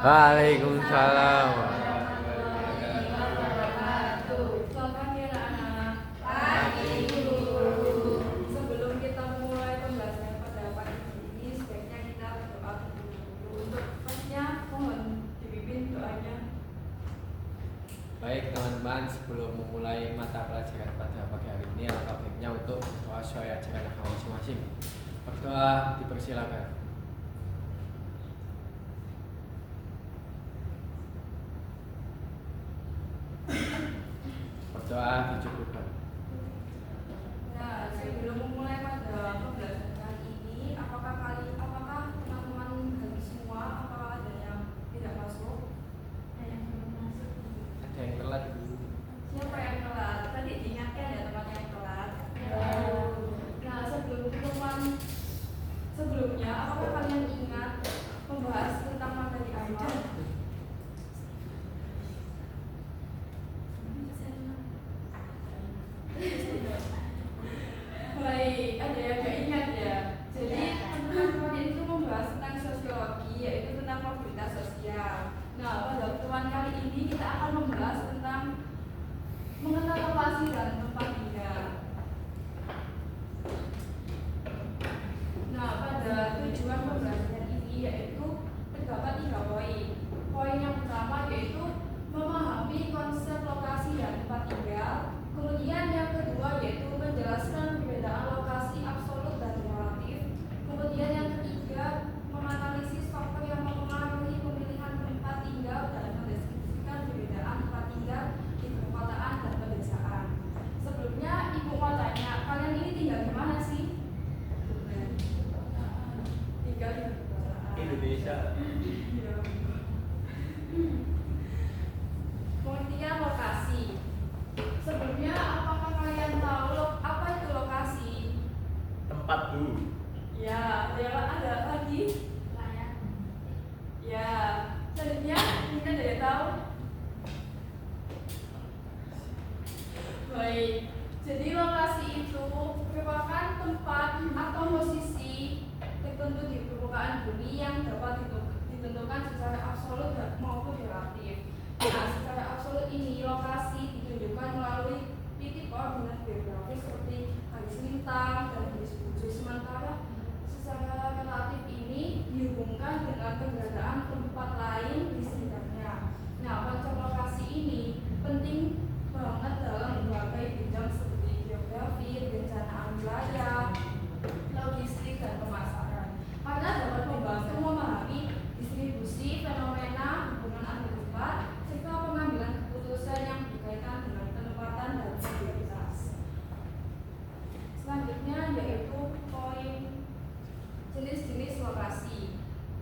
Waalaikumsalam. Selamat pagi anak-anak. Pagi guru. Sebelum kita mulai pembelajaran pada pagi ini, sebaiknya kita berdoa dulu. Untuk pastinya mohon dipimpin doanya. Baik teman-teman, sebelum memulai mata pelajaran pada pagi hari ini, alangkah baiknya untuk berdoa sesuai ajaran agama masing-masing. Berdoa dipersilakan. Berdoa dicukupkan. Nah, sebelum memulai pada pembelajaran kali ini, apakah teman-teman hari semua apakah ada yang tidak masuk? Ada yang telat dulu. Siapa yang telat? Tadi diingatkan ya teman yang telat. Nah, sebelumnya, apakah kalian ingat membahas tentang materi apa? Baik, ada yang nggak ingat ya. Jadi teman-teman itu membahas tentang sosiologi, yaitu tentang mobilitas sosial. Nah, pada pertemuan kali ini kita akan membahas tentang mengenal lokasi dan tempat tinggal. Nah, pada tujuan pembelajaran ini yaitu terdapat 3 poin. Poin yang pertama yaitu memahami konsep lokasi dan tempat tinggal. Kemudian yang kedua yaitu menjelaskan perbedaan lokasi absolut dan relatif. Kemudian yang ketiga menganalisis faktor yang mempengaruhi pemilihan tempat tinggal dan mendeskripsikan perbedaan tempat tinggal di perkotaan dan pedesaan. Sebelumnya ibu mau tanya, kalian ini tinggal di mana sih? Tinggal di perkotaan. Indonesia. Iya. Pengertian lokasi. Sebelumnya, apakah kalian tahu apa itu lokasi? Tempat dulu. Ya, ada lagi? Ya, selanjutnya ini ada yang tahu? Baik, jadi lokasi itu merupakan tempat atau posisi tertentu di permukaan bumi yang dapat ditentukan secara absolut maupun relatif. Nah, secara absolut ini lokasi ditunjukkan melalui titik koordinat geografis seperti garis lintang dan garis bujur, sementara secara relatif ini dihubungkan dengan keberadaan tempat lain di sekitarnya. Nah, konsep lokasi ini penting banget dalam berbagai bidang seperti geografi, perencanaan wilayah, logistik, dan pemasaran. Karena dapat membantu memahami distribusi fenomena hubungan antar tempat serta pengambilan keputusan yang berkaitan dengan penempatan dan prioritas. Selanjutnya yaitu poin jenis-jenis lokasi.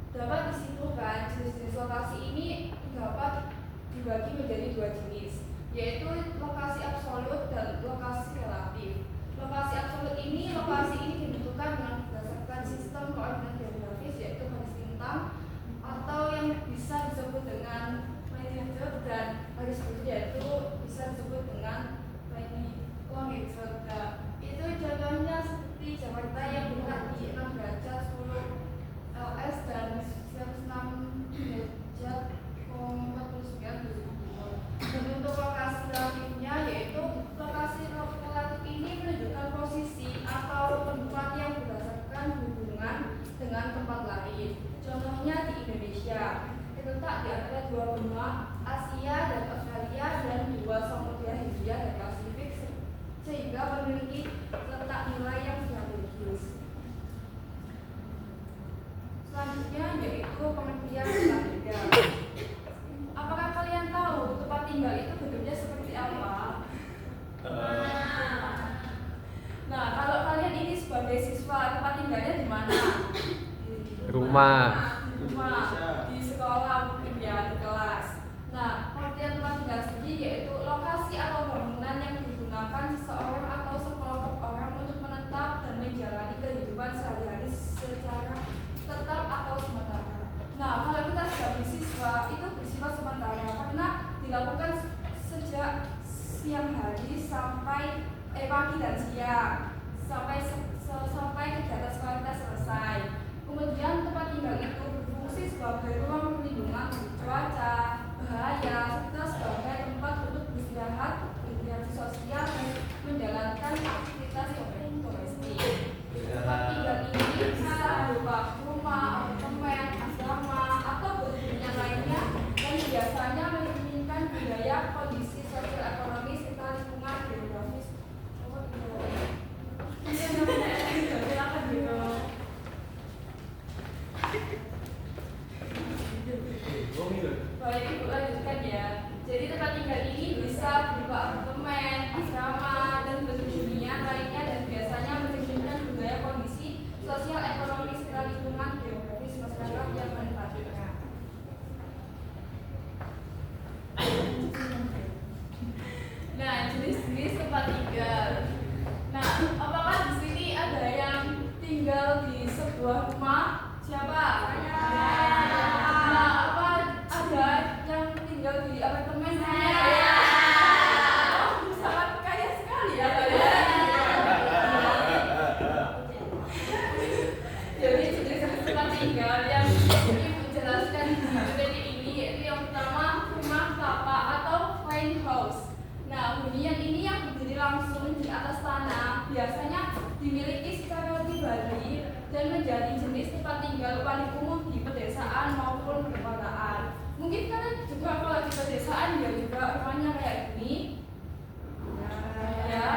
Dapat disimpulkan jenis-jenis lokasi ini dapat dibagi menjadi 2 jenis, yaitu lokasi absolut dan lokasi relatif. Lokasi absolut ini ditentukan dengan berdasarkan sistem koordinat geografis yaitu garis lintang atau yang bisa disebut dengan latitude, dan garis bujur yaitu bisa disebut dengan longitude. Itu contohnya seperti Jakarta yang berada di 6 derajat 10 LS dan 106 derajat 49 timur. Dan untuk lokasi relatifnya yaitu lokasi relatif ini menunjukkan posisi atau tempat yang berdasarkan hubungan dengan tempat lain. Contohnya di Indonesia terletak di antara 2 benua Asia dan Australia dan 2 samudra Hindia dan Pasifik, sehingga memiliki letak nilai yang strategis. Selanjutnya yaitu pengertian tempat tinggal. Apakah kalian tahu tempat tinggal itu bentuknya seperti apa? Nah, kalau kalian ini sebagai siswa, tempat tinggalnya di mana? Rumah. Di sekolah mungkin ya, di kelas. Nah, pengertian tempat tinggal sendiri yaitu lokasi atau bangunan yang digunakan seseorang atau sekelompok orang untuk menetap dan menjalani kehidupan sehari-hari secara tetap atau sementara. Nah, kalau kita sebagai siswa itu bersifat sementara karena dilakukan sejak siang hari sampai pagi dan siang sampai kegiatan sekolah kita selesai. Kemudian tempat tinggal itu berfungsi sebagai ruang perlindungan Baik, Ibu lanjutkan ya. Jadi tempat tinggal ini bisa berupa apartemen, asrama, dan bentuk hunian lainnya dan biasanya mencerminkan budaya, kondisi sosial, ekonomi, serta lingkungan geografis masyarakat yang menempatinya. Nah, jenis-jenis tempat tinggal. Nah, apakah di sini ada yang tinggal di sebuah rumah? Siapa? Nah, apa ada yang tinggal di apartemen? Oh, sangat kaya sekali ya kalian. Jadi jenis tempat tinggal yang Ibu jelaskan di materi ini yaitu yang pertama rumah tapak atau plain house. Nah, hunian ini yang berdiri langsung di atas tanah biasanya dimiliki secara pribadi dan menjadi jenis tempat tinggal paling umum di pedesaan maupun perkotaan. Mungkin kalian juga kalau di pedesaan ya juga rumahnya kayak gini. Ya.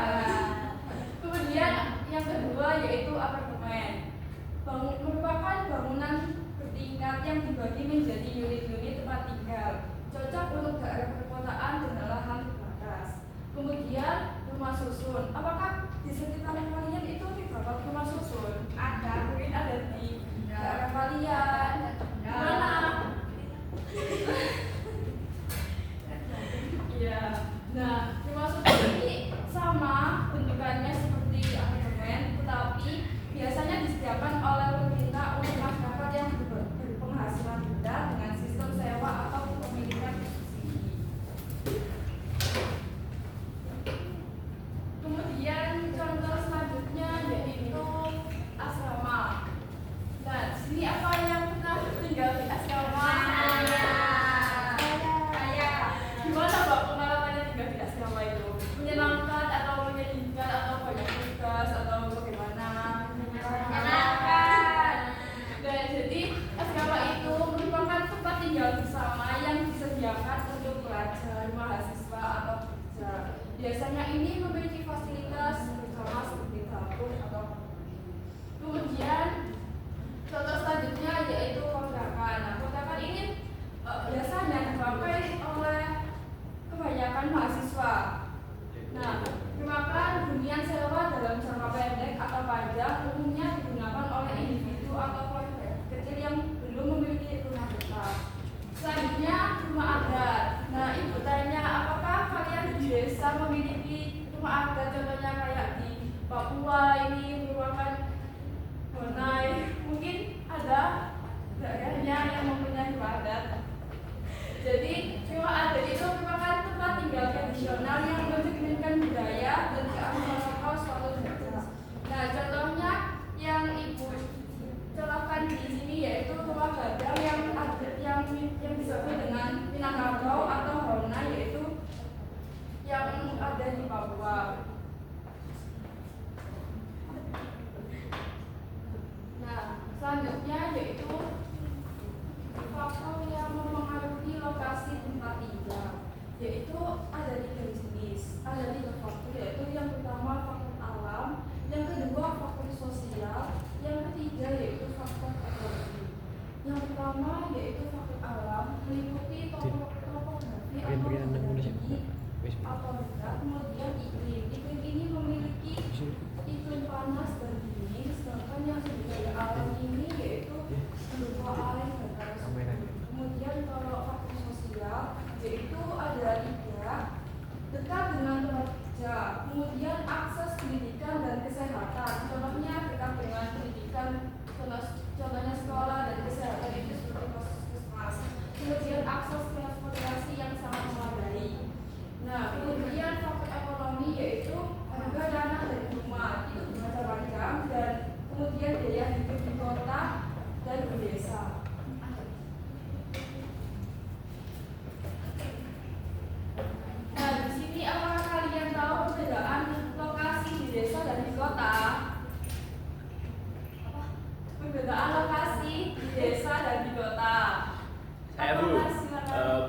Kemudian yang kedua yaitu apartemen. Merupakan bangunan bertingkat yang dibagi menjadi unit-unit tempat tinggal. Cocok untuk daerah perkotaan dengan lahan terbatas. Kemudian rumah susun. Apakah di sekitar kalian itu terdapat rumah susun? Ada, mungkin ada di daerah kalian. Mana? Iya. Nah, rumah susun ini sama bentukannya seperti apartemen, tetapi biasanya disediakan oleh pemerintah untuk masyarakat yang berpenghasilan rendah dengan sistem sewa atau kepemilikan subsidi. Kemudian contoh selanjutnya yaitu asrama. Nah, di sini apa yang pernah tinggal di asrama? Saya. Gimana Mbak pengalamannya tinggal di asrama itu? Menyenangkan atau menyedihkan atau banyak tugas atau bagaimana? Menyenangkan. Nah, jadi asrama itu merupakan tempat tinggal bersama yang disediakan untuk pelajar, mahasiswa atau pekerja. Biasanya ini memiliki fasilitas bersama seperti dapur atau kemudian contoh selanjutnya yaitu kontrakan. Nah, kontrakan ini biasanya dipakai oleh kebanyakan mahasiswa. Nah, merupakan hunian sewa dalam jangka pendek atau panjang umumnya digunakan oleh individu atau keluarga kecil yang belum memiliki rumah tetap. Selanjutnya rumah adat. Nah, Ibu tanya apakah kalian di desa memiliki rumah adat contohnya kayak di Papua ini merupakan Bonai. Mungkin ada daerahnya yang mempunyai rumah adat. Jadi rumah adat itu merupakan tempat tinggal tradisional yang mencerminkan budaya dan kearifan suatu daerah. Nah, contohnya yang Ibu contohkan di sini yaitu rumah gadang yang disebut dengan Minangkabau atau Hona, yaitu yang ada di Papua. Nah, selanjutnya yaitu faktor yang mempengaruhi lokasi tempat tinggal, yaitu ada 3 jenis, ada 3 faktor, yaitu yang pertama faktor alam, yang kedua faktor sosial, yang ketiga yaitu faktor ekonomi. Yang pertama yaitu faktor alam meliputi topografi atau geografi atau benda, kemudian iklim. Iklim ini memiliki iklim panas dan dingin, sedangkan yang sumber daya alam ini yaitu berupa air dan air. Kemudian kalau faktor sosial yaitu ada 3, dekat dengan tempat kerja, kemudian akses pendidikan dan kesehatan. Contohnya dekat dengan pendidikan, contohnya sekolah dan kesehatan itu seperti puskesmas. Kemudian akses transportasi yang sangat memadai. Nah, kemudian faktor ekonomi yaitu harga tanah dan rumah itu bermacam-macam, dan kemudian biaya hidup di kota dan di desa. Nah, di sini apakah kalian tahu perbedaan lokasi di desa dan di kota? Perbedaan lokasi di desa dan di kota. Saya Bu,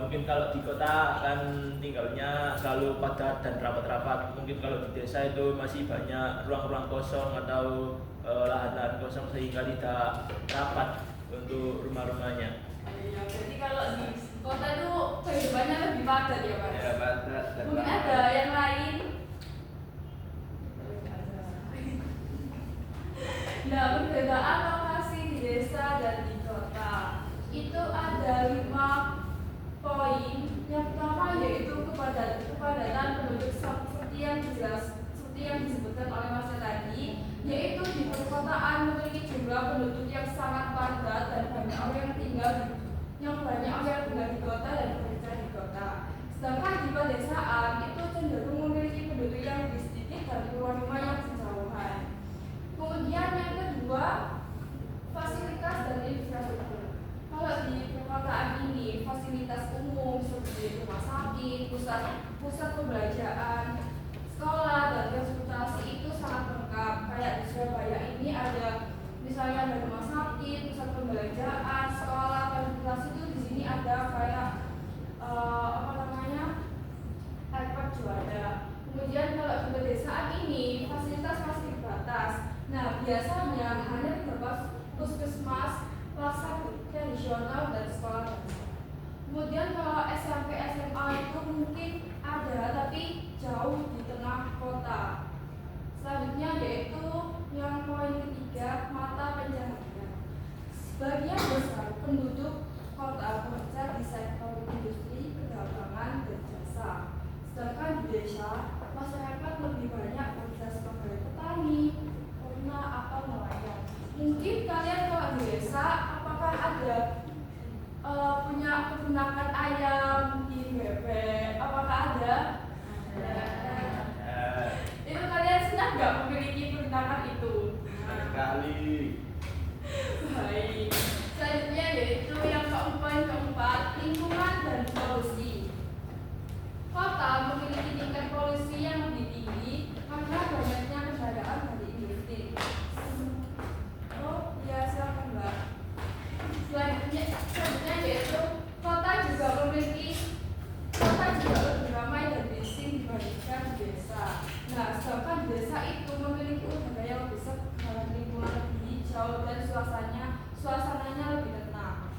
mungkin kalau di kota kan tinggalnya selalu padat dan rapat-rapat. Mungkin kalau di desa itu masih banyak ruang-ruang kosong atau lahan-lahan kosong sehingga tidak rapat untuk rumah-rumahnya. Iya, jadi kalau di kota itu padat ya Mas. Ya, padat dan Mungkin ramai. ada yang lain. Nah, perbedaan lokasi di desa dan di kota itu ada 5 poin. Yang pertama yaitu kepadatan penduduk seperti yang disebutkan oleh Mas tadi, yaitu di perkotaan memiliki jumlah penduduk yang sangat padat dan banyak orang yang tinggal di kota dan bekerja di kota. Sedangkan di pedesaan itu cenderung memiliki penduduk yang lebih sedikit dan rumah-rumah yang berjauhan. Kemudian yang kedua, fasilitas dan infrastruktur. Kalau di perkotaan ini fasilitas umum seperti rumah sakit, pusat pembelajaran, sekolah dan transportasi itu sangat lengkap. Kayak di Surabaya ini ada misalnya ada rumah sakit, pusat pembelajaran, sekolah, transportasi itu di sini ada kayak airport juanda. Kemudian kalau di pedesaan ini fasilitas masih terbatas. Nah, biasanya hanya terdapat puskesmas, pasar tradisional dan sekolah dasar. Kemudian kalau SMP SMA itu mungkin ada tapi jauh di tengah kota. Selanjutnya yaitu yang poin ketiga, mata pencaharian. Sebagian besar penduduk kota bekerja di sektor industri, perdagangan, dan jasa. Sedangkan di desa, masyarakat lebih banyak bekerja sebagai petani, ternak atau nelayan. Mungkin kalian kalau di desa, apakah ada punya peternakan ayam, bebek? Apakah ada? Itu kalian senang nggak memiliki peternakan itu? Sekali. Baik. Selanjutnya yaitu yang keempat, lingkungan dan polusi. Kota memiliki tingkat polusi yang lebih tinggi karena banyaknya kendaraan dari industri. Oh, ya silakan Mbak. Selanjutnya yaitu kota juga lebih ramai dan bising dibandingkan di desa. Nah, sedangkan di desa itu memiliki udara yang lebih segar, lingkungan lebih hijau dan suasananya lebih tenang.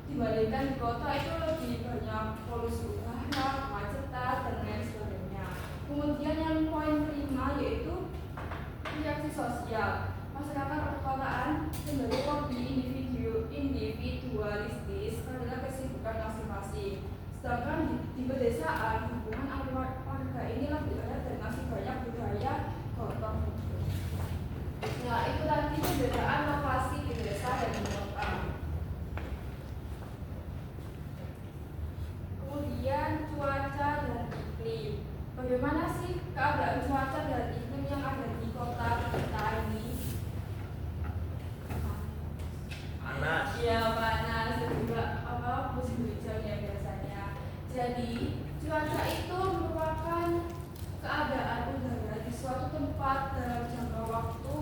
Dibandingkan di kota itu lebih banyak polusi udara, kemacetan dan lain sebagainya. Kemudian yang poin kelima yaitu reaksi sosial. Masyarakat perkotaan cenderung lebih individualistis karena kesibukan masing-masing. Sedangkan di pedesaan hubungan antar warga ini lebih erat dan masih banyak budaya gotong royong. Nah, itu tadi perbedaan lokasi di desa dan di kota. Kemudian cuaca dan iklim. Bagaimana sih keadaan cuaca dan iklim yang ada di kota kita ini? Panas. Ya, panas dan juga musim hujan ya biasanya. Jadi cuaca itu merupakan keadaan udara di suatu tempat dalam jangka waktu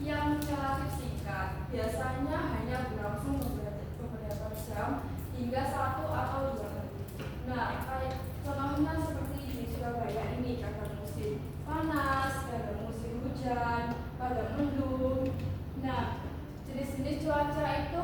yang relatif singkat. Biasanya hanya berlangsung beberapa jam hingga 1 atau 2 hari. Nah, kayak contohnya seperti di Surabaya ini kadang musim panas, kadang musim hujan, kadang mendung. Nah, jenis-jenis cuaca itu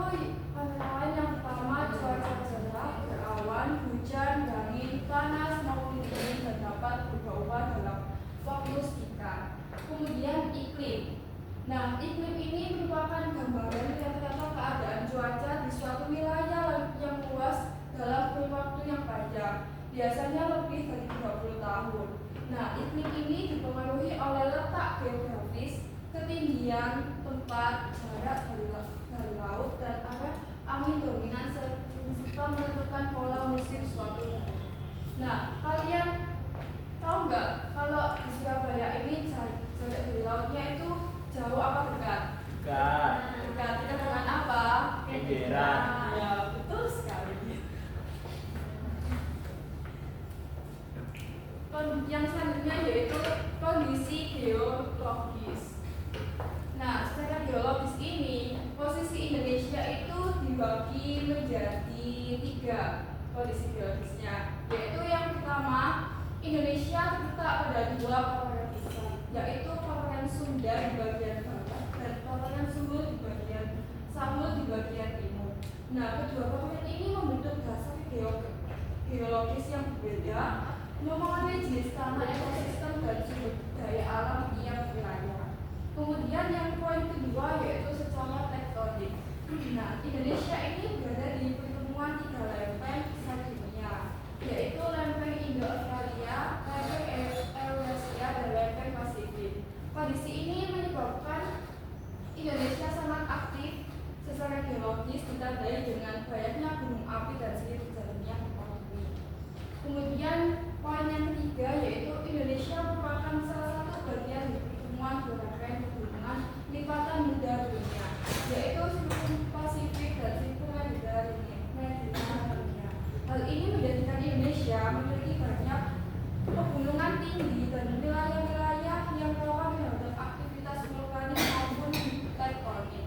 antara lain yang pertama cuaca cerah, berawan, hujan, angin, panas maupun dingin dan dapat berubah-ubah dalam waktu singkat. Kemudian iklim. Nah, iklim ini merupakan gambaran rata-rata keadaan cuaca di suatu wilayah yang luas dalam kurun waktu yang panjang, biasanya lebih dari 30 tahun. Nah, iklim ini dipengaruhi oleh letak geografis, ketinggian tempat, jarak dari laut, dan arah angin dominan serta menentukan pola musim suatu daerah. Nah, kalian tahu nggak kalau di Surabaya ini jarak dari lautnya itu jauh apa dekat? Dekat. Dekat. Dekat dengan apa? Emperan. Ya, betul sekali. Yang selanjutnya yaitu kondisi geologis. Nah, secara geologis ini posisi Indonesia itu dibagi menjadi 3 kondisi geologisnya, yaitu yang pertama Indonesia terletak pada 2 paparan besar, yaitu paparan Sunda di bagian barat dan paparan Samud di bagian timur. Nah, kedua paparan ini membentuk dasar geologis yang berbeda, mempengaruhi jenis tanah, ekosistem, dan sumber daya alam tiap wilayah. Kemudian yang poin kedua yaitu secara tektonik. Nah, Indonesia ini berada di pertemuan tiga lempeng besar dunia, yaitu lempeng Indo-Australia, lempeng Eurasia, dan lempeng Pasifik. Kondisi ini menyebabkan Indonesia sangat aktif secara geologis, ditandai dengan banyaknya gunung api dan sirip jalannya ekonomi. Kemudian poin yang ketiga yaitu Indonesia merupakan salah satu bagian dari pertemuan berbagai pegunungan lipatan muda dunia, yaitu sirkuit Pasifik dan sirkuit Mediterania. Hal ini menjadikan Indonesia memiliki banyak pegunungan tinggi dan wilayah-wilayah yang rawan terhadap aktivitas vulkanik maupun tektonik.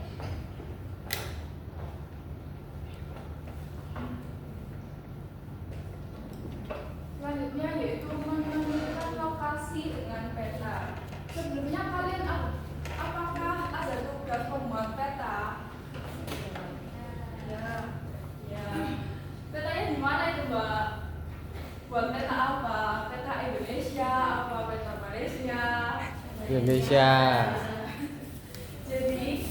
Selanjutnya yaitu menentukan lokasi dengan peta. Sebelumnya kalian apakah ada tugas membuat peta? Ya. Petanya di mana itu, Mbak? Buat peta apa? Peta Indonesia, apa peta Malaysia? Indonesia. Jadi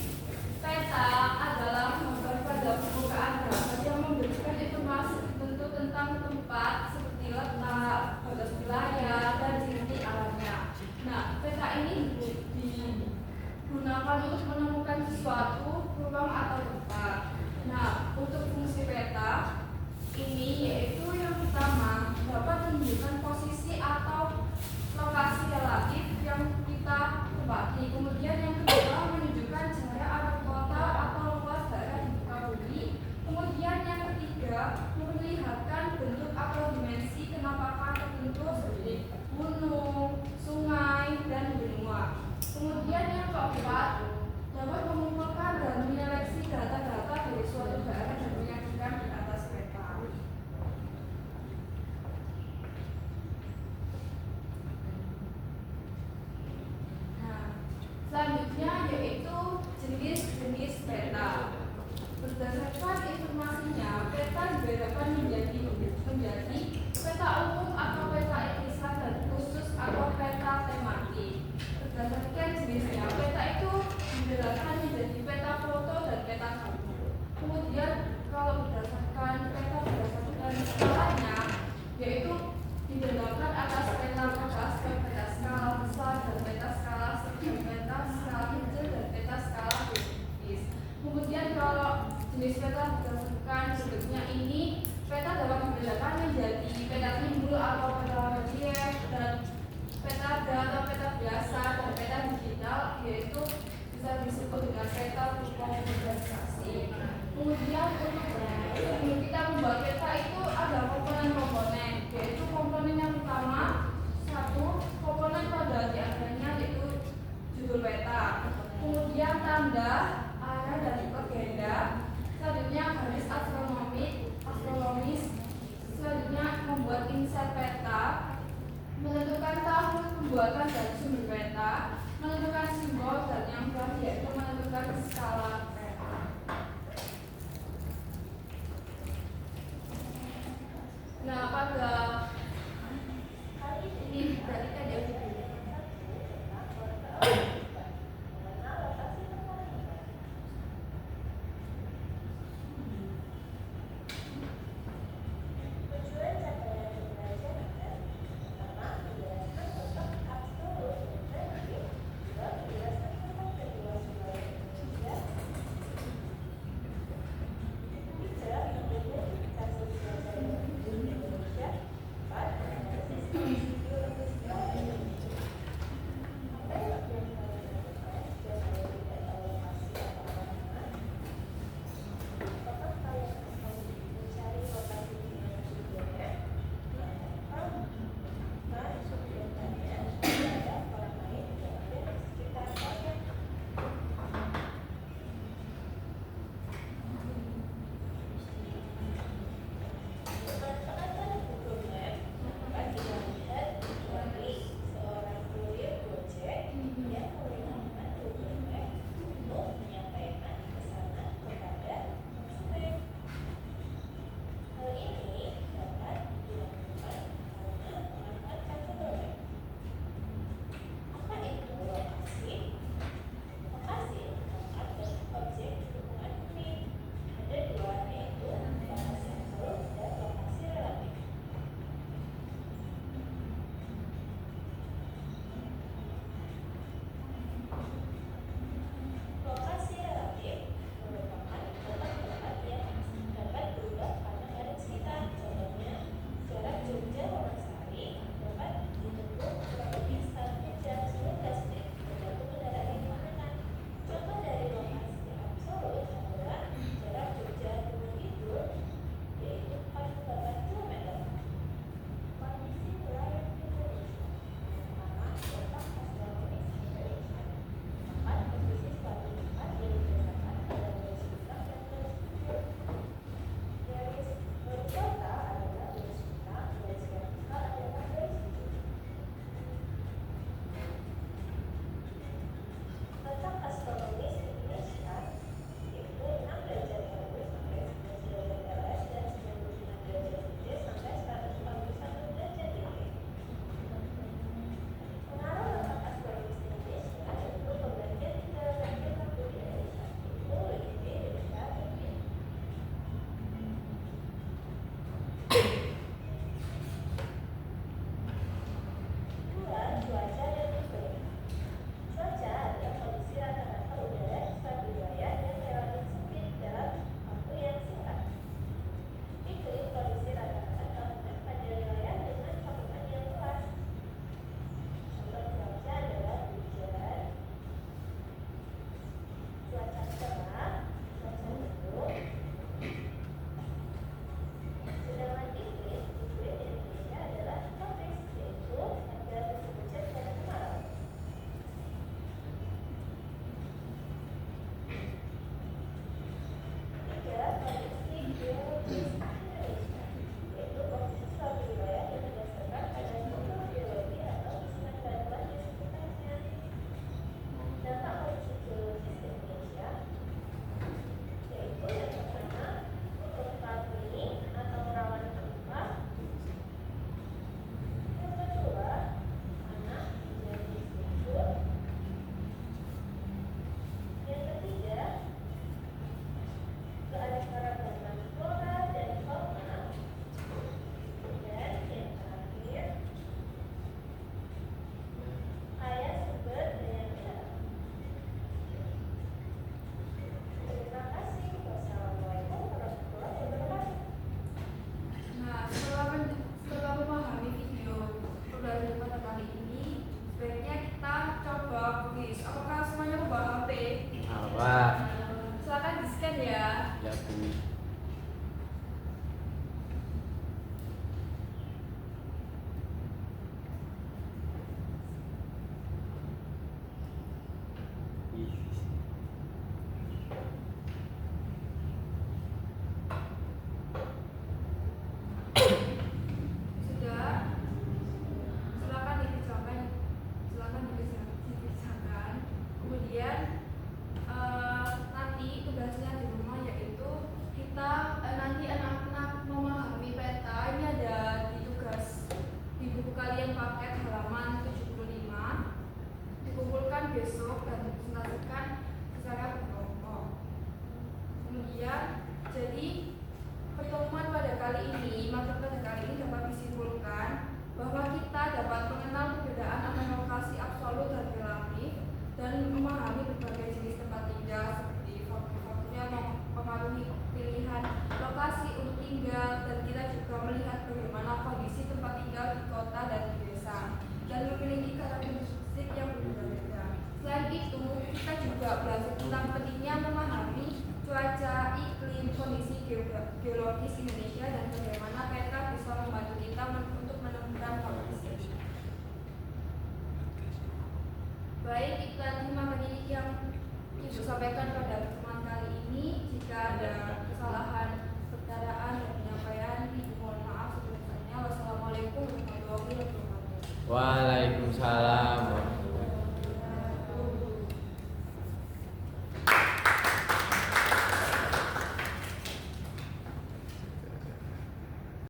peta adalah gambar pada permukaan darat yang memberikan informasi tertentu tentang tempat seperti letak, batas wilayah, dan ciri alamnya. Nah, peta ini digunakan untuk menemukan sesuatu, ruang atau tempat. Nah, untuk fungsi peta ini yaitu yang pertama dapat menunjukkan posisi atau lokasi relatif yang kita tempati. Kemudian yang kedua menunjukkan jarak arah kota atau luas daerah di muka bumi. Kemudian yang ketiga memperlihatkan bentuk atau dimensi kenampakan tertentu seperti gunung, sungai, dan benua. Kemudian yang keempat dapat mengumpulkan dan menyeleksi data-data dari suatu daerah dan menyajikan di atas peta. Selanjutnya yaitu jenis-jenis peta. Berdasarkan informasinya, peta dibedakan menjadi peta umum atau peta irisan dan khusus atau peta tematik. Berdasarkan jenisnya, peta itu dibedakan menjadi peta foto dan peta kartu. Kemudian kalau berdasarkan peta berdasarkan skalanya, yaitu dibedakan atas peta luas ke peta skala besar dan peta skala sedang, peta skala kecil dan peta skala kritis. Kemudian kalau jenis peta berdasarkan bentuknya ini, peta dapat dibedakan menjadi peta timbul atau peta relief dan peta atau peta biasa dan peta digital, yaitu bisa disebut dengan peta komputasi. Kemudian untuk kita membuat peta itu ada komponen-komponen, yaitu komponen yang pertama satu komponen pada diagramnya yaitu judul peta, kemudian tanda, arah dan legenda, selanjutnya garis astronomis, selanjutnya membuat inset peta, menentukan tahun pembuatan dan sumber peta, menentukan simbol, dan yang terakhir yaitu menentukan skala peta. Nah, pada hari ini berarti ada bagaimana kondisi tempat tinggal di kota dan di desa, dan memiliki karakteristik yang berbeda-beda. Selain itu, kita juga belajar tentang pentingnya memahami cuaca, iklim, kondisi geologis Indonesia, dan bagaimana peta bisa membantu kita untuk menemukan lokasi. Baik, iklan materi yang Ibu sampaikan pada pertemuan kali ini. Jika ada kesalahan perkataan dan penyampaian, Ibu mohon maaf sebesar-besarnya. Wassalamualaikum warahmatullahi wabarakatuh. Waalaikumsalam